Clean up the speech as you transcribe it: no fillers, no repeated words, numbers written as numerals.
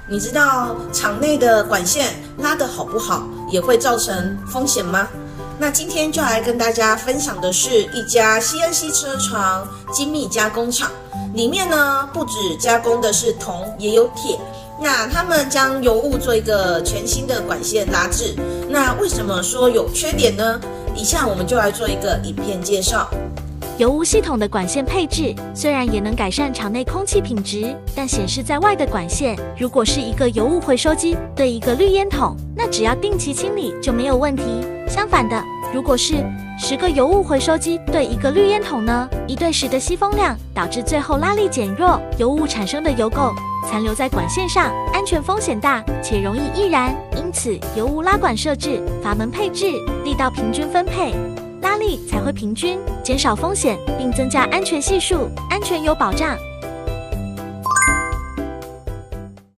你知道场内的管线拉得好不好也会造成风险吗？那今天就来跟大家分享的是一家 CNC 车床精密加工厂，里面呢不止加工的是铜，也有铁。那他们将油污做一个全新的管线拉制，那为什么说有缺点呢？以下我们就来做一个影片介绍。油污系统的管线配置虽然也能改善场内空气品质，但显示在外的管线如果是一个油污回收机对一个滤烟筒，那只要定期清理就没有问题。相反的，如果是10个油污回收机对一个滤烟筒呢，1对10的吸风量，导致最后拉力减弱，油污产生的油垢残留在管线上，安全风险大且容易易燃。因此，油污拉管设置、阀门配置、力道平均分配，拉力才会平均，减少风险，并增加安全系数，安全有保障。